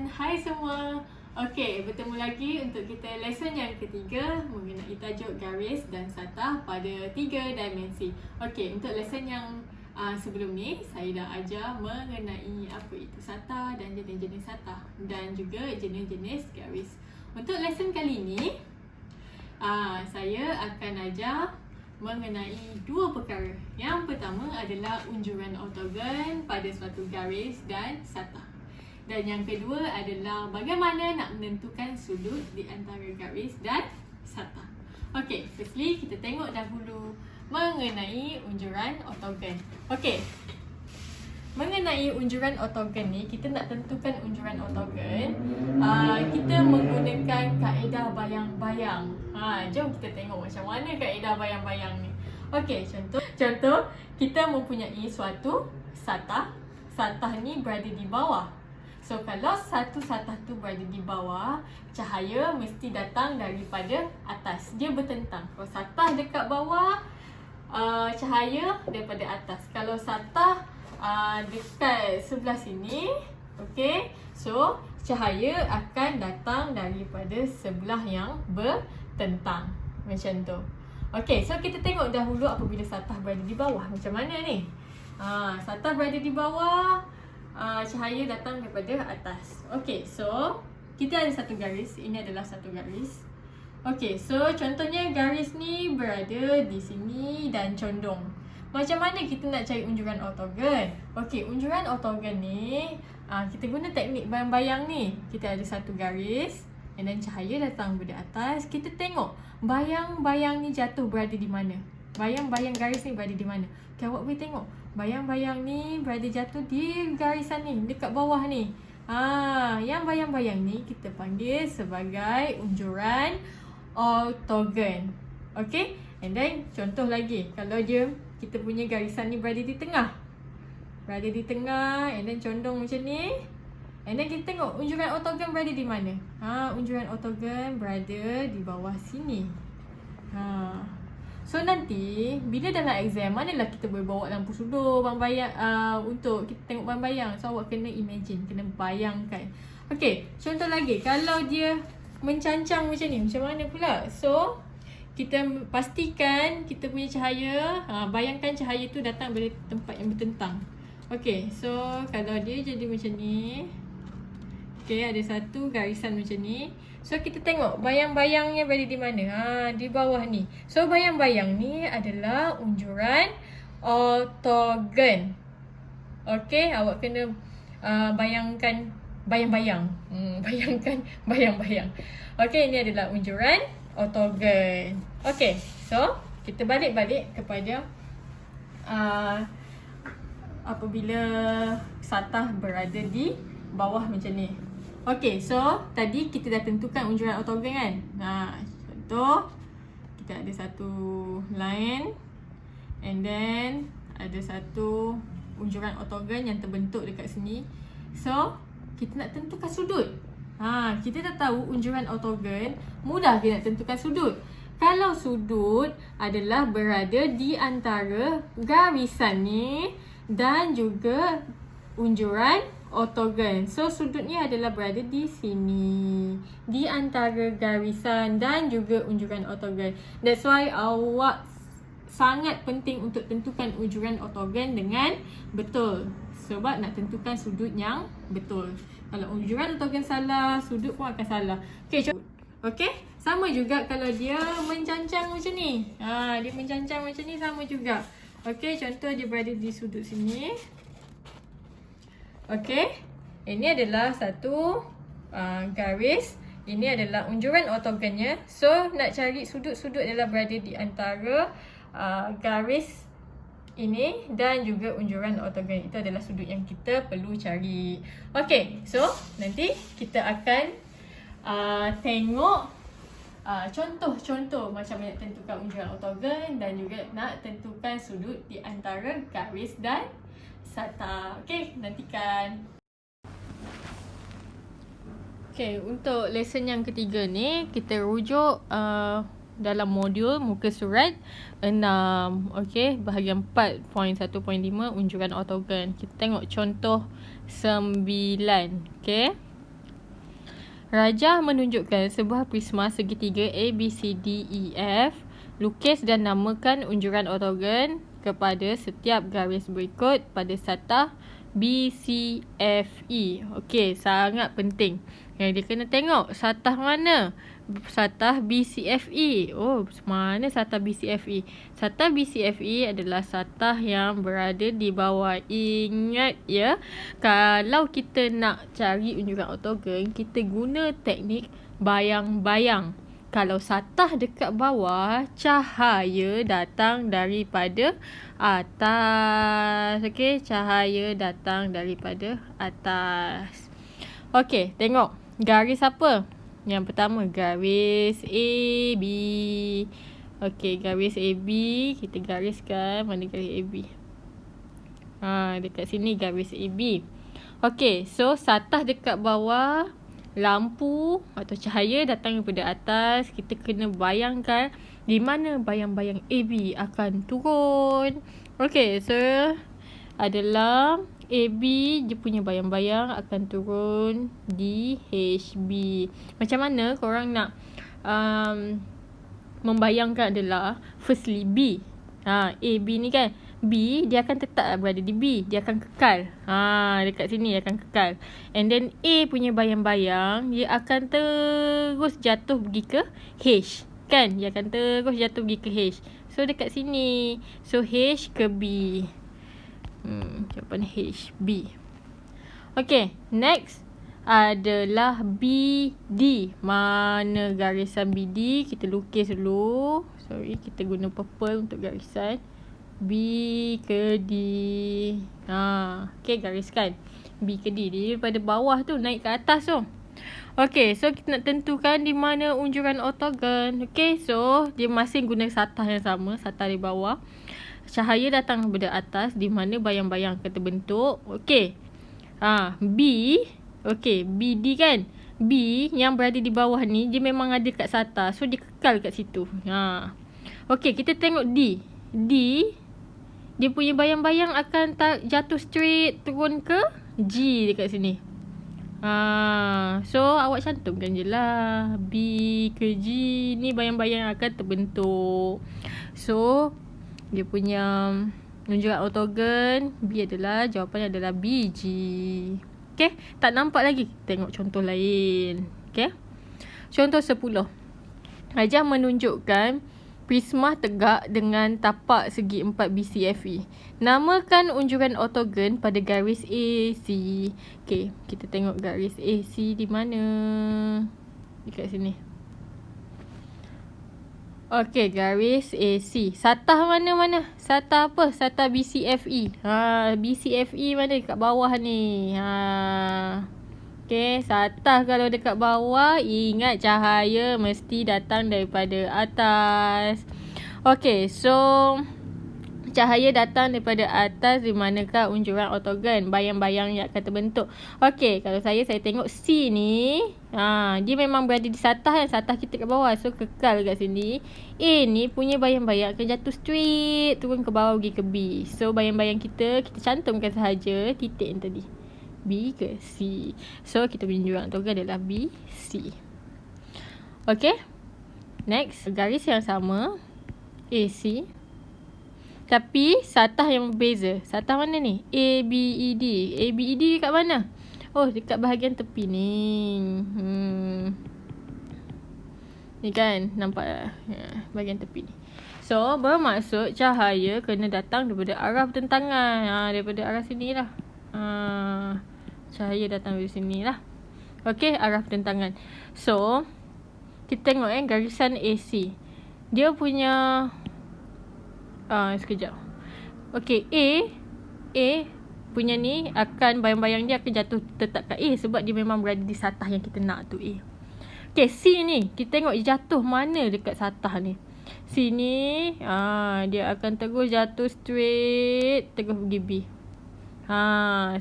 Hai semua. Okey, bertemu lagi untuk kita lesson yang ketiga mengenai tajuk garis dan satah pada 3 dimensi. Okey, untuk lesson yang sebelum ni saya dah ajar mengenai apa itu satah dan jenis-jenis satah dan juga jenis-jenis garis. Untuk lesson kali ni saya akan ajar mengenai dua perkara. Yang pertama adalah unjuran ortogon pada suatu garis dan satah. Dan yang kedua adalah bagaimana nak menentukan sudut di antara garis dan satah. Okey, firstly kita tengok dahulu mengenai unjuran ortogon. Okey. Mengenai unjuran ortogon ni, kita nak tentukan unjuran ortogon, kita menggunakan kaedah bayang-bayang. Jom kita tengok macam mana kaedah bayang-bayang ni. Okey, contoh kita mempunyai suatu satah. Satah ni berada di bawah. So kalau satu satah tu berada di bawah, cahaya mesti datang daripada atas. Dia bertentang. Kalau satah dekat bawah, cahaya daripada atas. Kalau satah dekat sebelah sini, okey, so cahaya akan datang daripada sebelah yang bertentang. Macam tu. Okey, so kita tengok dahulu apabila satah berada di bawah macam mana ni. Satah berada di bawah, cahaya datang daripada atas. Okey, so kita ada satu garis. Ini adalah satu garis. Okey, so contohnya garis ni berada di sini dan condong. Macam mana kita nak cari unjuran ortogon? Okey, unjuran ortogon ni kita guna teknik bayang-bayang ni. Kita ada satu garis dan cahaya datang dari atas. Kita tengok bayang-bayang ni jatuh berada di mana. Bayang-bayang garis ni berada di mana. Okay, awak boleh tengok bayang-bayang ni berada jatuh di garisan ni, dekat bawah ni. Yang bayang-bayang ni kita panggil sebagai unjuran ortogon. Okey, and then contoh lagi, kalau kita punya garisan ni berada di tengah. Berada di tengah and then condong macam ni. And then kita tengok unjuran ortogon berada di mana. Unjuran ortogon berada di bawah sini. So nanti bila dalam exam, manalah kita boleh bawa lampu sudur, bayang untuk kita tengok bayang-bayang. So awak kena imagine, kena bayangkan. Okey, contoh lagi, kalau dia mencancang macam ni, macam mana pula? So kita pastikan kita punya cahaya, bayangkan cahaya tu datang dari tempat yang bertentang. Okey, so kalau dia jadi macam ni, okey, ada satu garisan macam ni. So kita tengok bayang-bayangnya berada di mana. Di bawah ni. So bayang-bayang ni adalah unjuran ortogon. Okey, awak kena bayangkan bayang-bayang. Bayangkan bayang-bayang. Okey, ini adalah unjuran ortogon. Okey, so kita balik-balik kepada apabila satah berada di bawah macam ni. Okey, so tadi kita dah tentukan unjuran ortogon kan. Contoh kita ada satu line and then ada satu unjuran ortogon yang terbentuk dekat sini. So kita nak tentukan sudut. Kita dah tahu unjuran ortogon, mudah ke nak tentukan sudut. Kalau sudut adalah berada di antara garisan ni dan juga unjuran ortogon. So sudutnya adalah berada di sini, di antara garisan dan juga unjuran ortogon. That's why awak sangat penting untuk tentukan unjuran ortogon dengan betul. Sebab nak tentukan sudut yang betul. Kalau unjuran ortogon salah, sudut pun akan salah. Okey, sama juga kalau dia mencancang macam ni. Dia mencancang macam ni sama juga. Okey, contoh dia berada di sudut sini. Okey, ini adalah satu garis. Ini adalah unjuran ortogonnya. So nak cari sudut-sudut adalah berada di antara garis ini dan juga unjuran ortogon. Itu adalah sudut yang kita perlu cari. Okey, so nanti kita akan tengok contoh-contoh macam mana nak tentukan unjuran ortogon dan juga nak tentukan sudut di antara garis dan satah. Okey, nantikan. Okey, untuk lesson yang ketiga ni kita rujuk dalam modul muka surat 6. Okey, bahagian 4.1.5 unjuran ortogon. Kita tengok contoh 9. Okey. Rajah menunjukkan sebuah prisma segitiga ABCDEF. Lukis dan namakan unjuran ortogon kepada setiap garis berikut pada satah BCFE. Okey, sangat penting. Yang dia kena tengok satah mana? Satah BCFE. Oh, mana satah BCFE? Satah BCFE adalah satah yang berada di bawah. Ingat ya, kalau kita nak cari unjuran ortogon, kita guna teknik bayang-bayang. Kalau satah dekat bawah, cahaya datang daripada atas. Okey, cahaya datang daripada atas. Okey, tengok. Garis apa? Yang pertama, garis AB. Okey, garis AB. Kita gariskan. Mana garis AB? Dekat sini garis AB. Okey, so satah dekat bawah, lampu atau cahaya datang daripada atas. Kita kena bayangkan di mana bayang-bayang AB akan turun. Okey, so adalah AB, dia punya bayang-bayang akan turun di HB. Macam mana korang nak membayangkan adalah firstly B. AB ni kan, B dia akan tetap berada di B, dia akan kekal. Dekat sini dia akan kekal. And then A punya bayang-bayang dia akan terus jatuh pergi ke H, kan? Dia akan terus jatuh pergi ke H. So dekat sini, so H ke B. Jawapan H, B. Okay, next adalah BD. Mana garisan BD? Kita lukis dulu. Sorry, kita guna purple untuk garisan B ke D. Okay, gariskan B ke D. Dia daripada bawah tu naik ke atas tu. Okay, so kita nak tentukan di mana unjuran ortogon. Okay, so dia masih guna satah yang sama, satah di bawah. Cahaya datang daripada atas di mana bayang-bayang akan terbentuk. Okay, B. Okay, BD kan. B yang berada di bawah ni, dia memang ada kat satah. So, dia kekal kat situ. Okay, kita tengok D. D, dia punya bayang-bayang akan jatuh straight turun ke G dekat sini. So, awak cantumkan je lah. B ke G ni bayang-bayang akan terbentuk. So, dia punya unjuran ortogon B adalah, jawapannya adalah BG. Okay, tak nampak lagi. Tengok contoh lain. Okay, contoh 10. Rajah menunjukkan prisma tegak dengan tapak segi 4 BCFE. Namakan unjuran ortogon pada garis AC. Okay, kita tengok garis AC di mana. Dekat sini. Okay, garis AC. Satah mana? Satah apa? Satah BCFE. BCFE mana? Dekat bawah ni. Okay, satah kalau dekat bawah, ingat cahaya mesti datang daripada atas. Okay, so cahaya datang daripada atas, di manakah unjuran ortogon? Bayang-bayang yang akan terbentuk. Okay, kalau saya tengok C ni, dia memang berada di satah kan. Satah kita kat bawah, so kekal kat sini. A ni punya bayang-bayang akan jatuh straight turun ke bawah pergi ke B. So bayang-bayang kita cantumkan sahaja titik yang tadi, B ke C. So kita punya unjuran ortogon adalah B, C. Okay, next, garis yang sama AC, tapi satah yang berbeza. Satah mana ni? ABED. ABED dekat mana? Oh, dekat bahagian tepi ni. Ni kan, nampak bahagian tepi ni. So, bermaksud cahaya kena datang daripada arah bertentangan. Daripada arah sini lah. Cahaya datang dari sini lah. Okay, arah bertentangan. So, kita tengok garisan AC. Dia punya sekejap. Okay, A punya ni akan, bayang-bayang dia akan jatuh tetap kat A sebab dia memang berada di satah yang kita nak tu, A. Okay, C ni kita tengok jatuh mana dekat satah ni. C ni dia akan terus jatuh straight terus pergi B.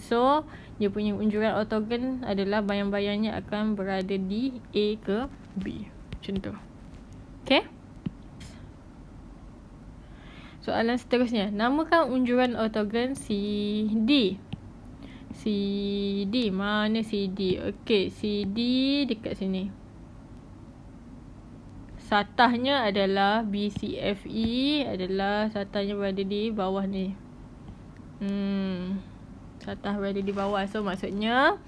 So dia punya unjuran ortogon adalah bayang-bayangnya akan berada di A ke B. Macam tu. Okay, soalan seterusnya. Namakan unjuran ortogon CD. CD. Mana CD? Okey, CD dekat sini. Satahnya adalah BCFE, adalah satahnya berada di bawah ni. Satah berada di bawah. So maksudnya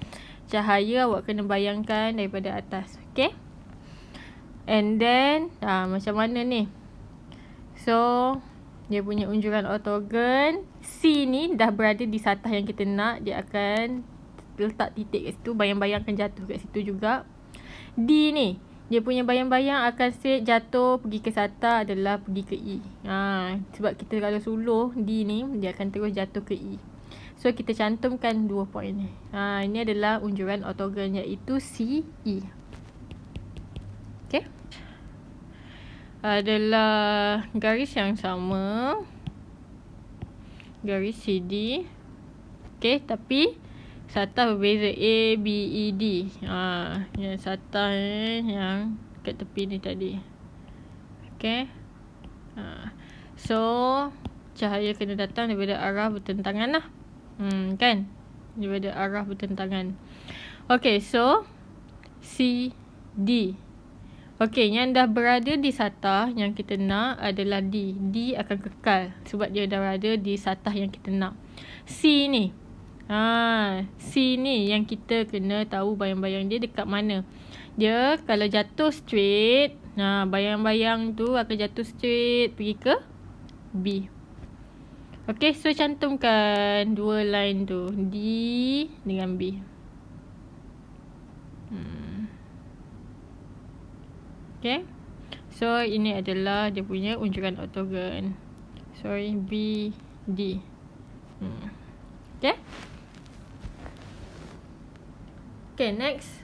cahaya awak kena bayangkan daripada atas. Okay. And then macam mana ni? So dia punya unjuran ortogon C ni dah berada di satah yang kita nak. Dia akan letak titik kat situ. Bayang-bayang akan jatuh kat situ juga. D ni, dia punya bayang-bayang akan straight jatuh pergi ke satah adalah pergi ke E. Sebab kita kalau suluh D ni, dia akan terus jatuh ke E. So kita cantumkan 2 point ni. Ini adalah unjuran ortogon iaitu CE. Okay. Adalah garis yang sama. Garis CD. Okay, tapi satah berbeza. A, B, E, D. Yang satah yang kat tepi ni tadi. Okay. So cahaya kena datang daripada arah bertentangan lah. Kan? Daripada arah bertentangan. Okay, so C, D. Okay, yang dah berada di satah yang kita nak adalah D. D akan kekal sebab dia dah berada di satah yang kita nak. C ni. C ni yang kita kena tahu bayang-bayang dia dekat mana. Dia kalau jatuh straight, bayang-bayang tu akan jatuh straight pergi ke B. Okay, so cantumkan dua line tu. D dengan B. Okay. So ini adalah dia punya unjuran ortogon. B, D. Okay. Okay, next.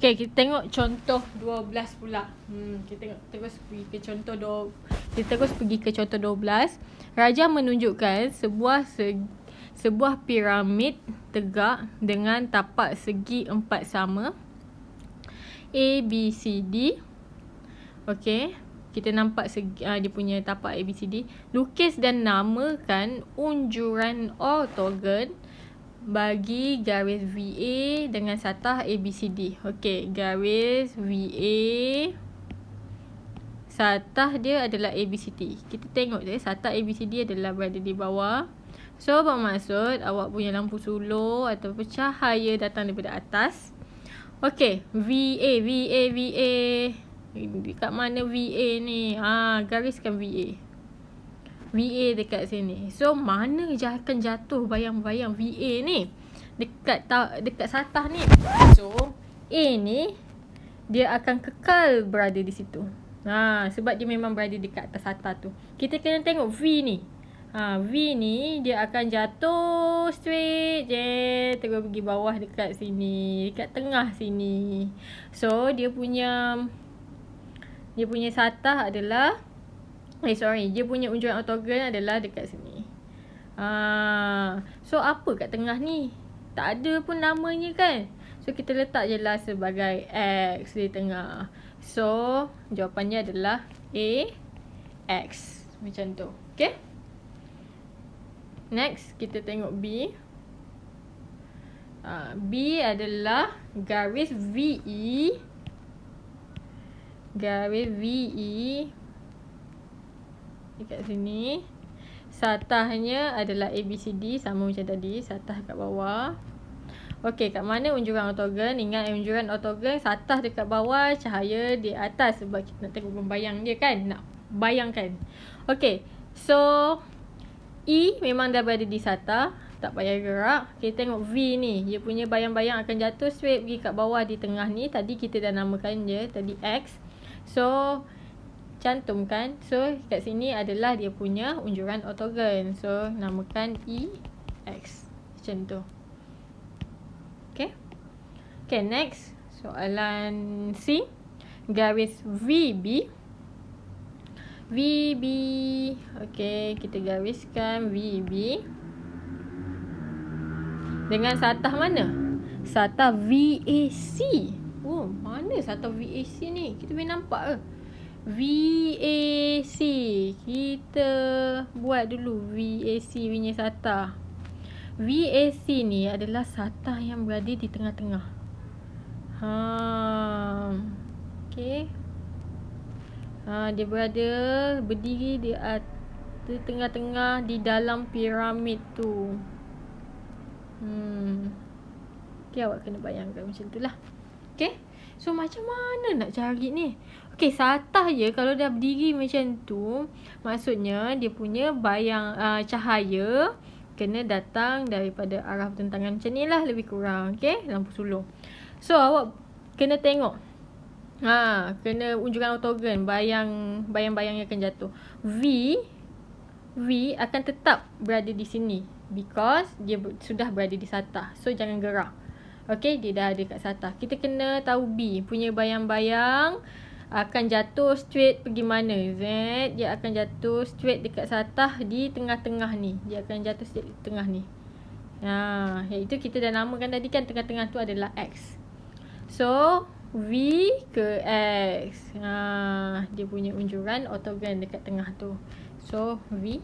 Okay, kita tengok contoh 12 pula. Kita terus pergi ke contoh kita terus pergi ke contoh 12. Raja menunjukkan sebuah piramid tegak dengan tapak segi 4 sama. A, B, C, D. Okey, kita nampak dia punya tapak A, B, C, D. Lukis dan namakan unjuran ortogon bagi garis VA dengan satah A, B, C, D. Okey, garis VA, satah dia adalah A, B, C, D. Kita tengok je, satah A, B, C, D adalah berada di bawah. So, bermaksud awak punya lampu suluh ataupun cahaya datang daripada atas. Okey, VA. Dekat mana VA ni? Gariskan VA. VA dekat sini. So mana akan jatuh bayang-bayang VA ni? Dekat satah ni. So A ni dia akan kekal berada di situ. Sebab dia memang berada dekat atas satah tu. Kita kena tengok V ni. V ni dia akan jatuh straight je, terus pergi bawah dekat sini, dekat tengah sini. So dia punya satah adalah dia punya unjuran ortogon adalah dekat sini. So apa kat tengah ni? Tak ada pun namanya kan? So kita letak je lah sebagai X di tengah. So jawapannya adalah A, X. Macam tu. Okay. Next kita tengok B. B adalah garis VE. Garis VE dekat sini. Satahnya adalah ABCD, sama macam tadi, satah kat bawah. Okey, kat mana unjuran ortogon? Ingat unjuran ortogon, satah dekat bawah, cahaya di atas sebab kita nak tengok membayang dia kan, nak bayangkan. Okey, so E memang dah berada di satah, tak payah gerak. Kita tengok V ni, dia punya bayang-bayang akan jatuh straight pergi kat bawah di tengah ni. Tadi kita dah namakan dia tadi X. So cantumkan. So kat sini adalah dia punya unjuran ortogon. So namakan E, X. Macam tu. Okay. Okay, next. Soalan C. Garis VB. VB. Okay, kita gariskan VB. Dengan satah mana? Satah VAC. Oh, mana satah VAC ni? Kita boleh nampak ke? VAC. Kita buat dulu VAC punya satah. VAC ni adalah satah yang berada di tengah-tengah. Okay. Dia berada berdiri di tengah-tengah di dalam piramid tu. Okay, awak kena bayangkan macam tu lah. Okay. So macam mana nak cari ni? Okay, satah je kalau dah berdiri macam tu, maksudnya dia punya bayang cahaya kena datang daripada arah bertentangan macam ni lah lebih kurang. Okay, lampu sulur. So awak kena tengok. Kena unjukan ortogon, bayang-bayang yang akan jatuh. V akan tetap berada di sini because dia sudah berada di satah. So jangan gerak. Okay, dia dah ada kat satah. Kita kena tahu B punya bayang-bayang akan jatuh straight pergi mana. Z, dia akan jatuh straight dekat satah di tengah-tengah ni. Dia akan jatuh straight di tengah ni. Iaitu kita dah namakan tadi kan, tengah-tengah tu adalah X. So V ke X. Dia punya unjuran ortogon dekat tengah tu. So V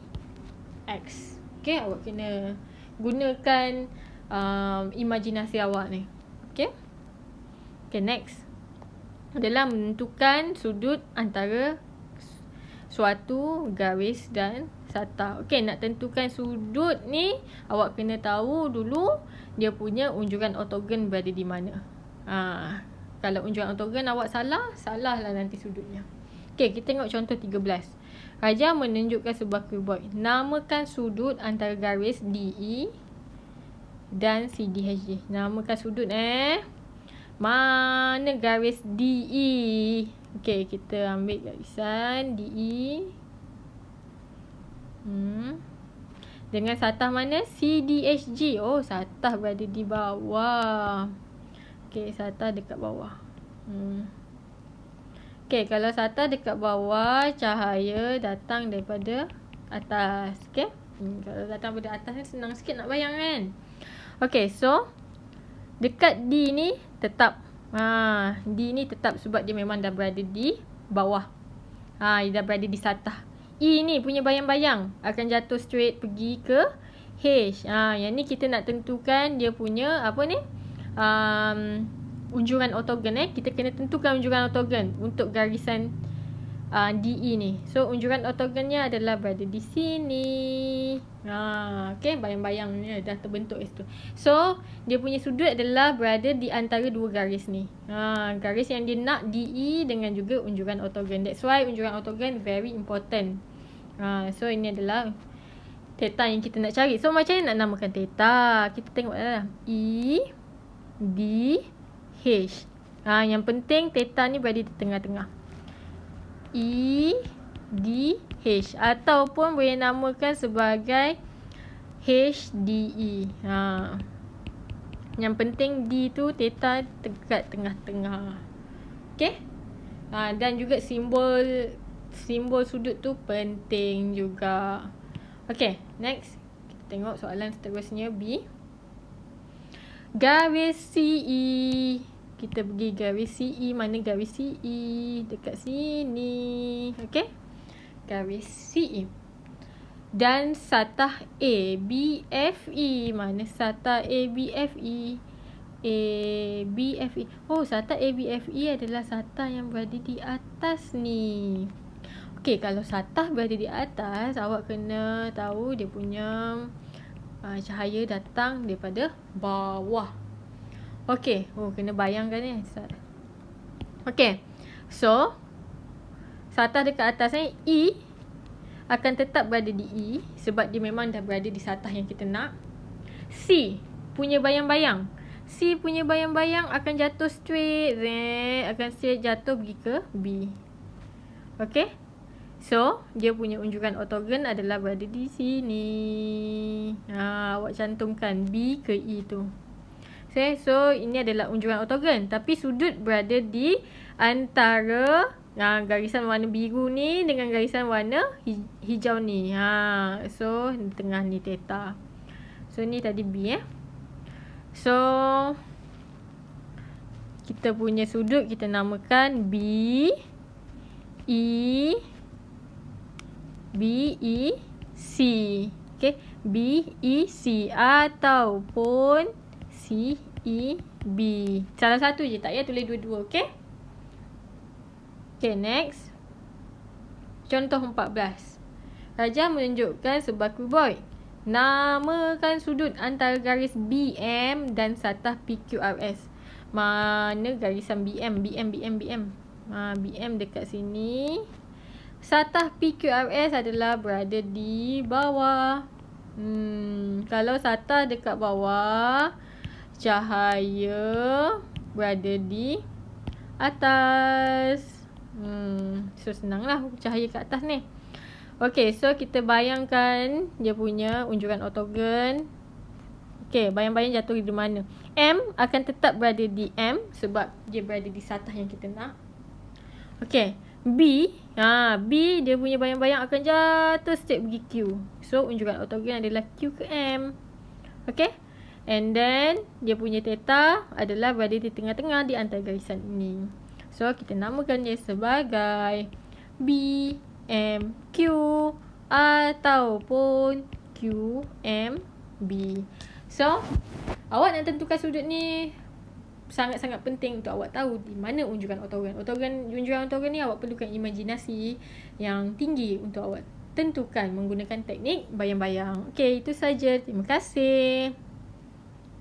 X. Okay, awak kena gunakan imajinasi awak ni. Okay. Okay, next adalah menentukan sudut antara suatu garis dan satah. Okay, nak tentukan sudut ni, awak kena tahu dulu dia punya unjuran ortogon berada di mana. Kalau unjuran ortogon awak salah lah nanti sudutnya. Okay, kita tengok contoh 13. Raja menunjukkan sebuah cuboid. Namakan sudut antara garis DE dan CDHG. Namakan sudut mana garis DE? Okay, kita ambil garisan DE. Dengan satah mana? CDHG. Oh, satah berada di bawah. Okay, satah dekat bawah. Okay, kalau satah dekat bawah, cahaya datang daripada atas. Okay. Kalau datang daripada atas ni senang sikit nak bayang kan. Okay, so dekat D ni tetap. D ni tetap sebab dia memang dah berada di bawah. Dia dah berada di satah. E ni punya bayang-bayang akan jatuh straight pergi ke H. Yang ni kita nak tentukan dia punya apa ni? Unjuran ortogon. Kita kena tentukan unjuran ortogon untuk garisan DE ni. So unjuran ortogonnya adalah berada di sini. Okay, bayang-bayang ni dah terbentuk situ. So dia punya sudut adalah berada di antara dua garis ni. Garis yang dia nak DE dengan juga unjuran ortogon. That's why unjuran ortogon very important. So ini adalah theta yang kita nak cari. So macam mana nak namakan theta? Kita tengok lah. E D H. Yang penting theta ni berada di tengah-tengah. E D H ataupun boleh namakan sebagai HDE. Yang penting D tu theta dekat tengah-tengah. Okay. Dan juga simbol sudut tu penting juga. Okay, next kita tengok soalan seterusnya B. Garis CE. Kita pergi garis CE. Mana garis CE? Dekat sini. Okay. Garis CE. Dan satah ABFE. Mana satah ABFE? ABFE. Oh, satah ABFE adalah satah yang berada di atas ni. Okay, kalau satah berada di atas, awak kena tahu dia punya cahaya datang daripada bawah. Okay. Kena bayangkan ni. Okay. So satah dekat atas ni E akan tetap berada di E sebab dia memang dah berada di satah yang kita nak. C punya bayang-bayang. C punya bayang-bayang akan jatuh straight. Akan straight jatuh pergi ke B. Okay. So dia punya unjuran ortogon adalah berada di sini. Awak cantumkan B ke E tu. Okay, so ini adalah unjuran ortogon. Tapi sudut berada di antara garisan warna biru ni dengan garisan warna hijau ni. So di tengah ni theta. So ni tadi B. So kita punya sudut kita namakan B E C. Okay, BEC ataupun CEB. Salah satu je, tak payah tulis dua-dua, okey? Okay, next. Contoh 14. Raja menunjukkan sebuah kuboid. Namakan sudut antara garis BM dan satah PQRS. Mana garisan BM? BM dekat sini. Satah PQRS adalah berada di bawah. Kalau satah dekat bawah, cahaya berada di atas. So senanglah cahaya kat atas ni. Okay, so kita bayangkan dia punya unjukan ortogon. Okay, bayang-bayang jatuh di mana. M akan tetap berada di M sebab dia berada di satah yang kita nak. Okay, B dia punya bayang-bayang akan jatuh straight pergi Q. So unjukan ortogon adalah Q ke M. Okay, and then dia punya theta adalah berada di tengah-tengah di antara garisan ini. So kita namakan dia sebagai BMQ ataupun QMB. So awak nak tentukan sudut ni sangat-sangat penting untuk awak tahu di mana unjukan ortogon. Unjukan ortogon ni awak perlukan imajinasi yang tinggi untuk awak tentukan menggunakan teknik bayang-bayang. Okey, itu saja. Terima kasih.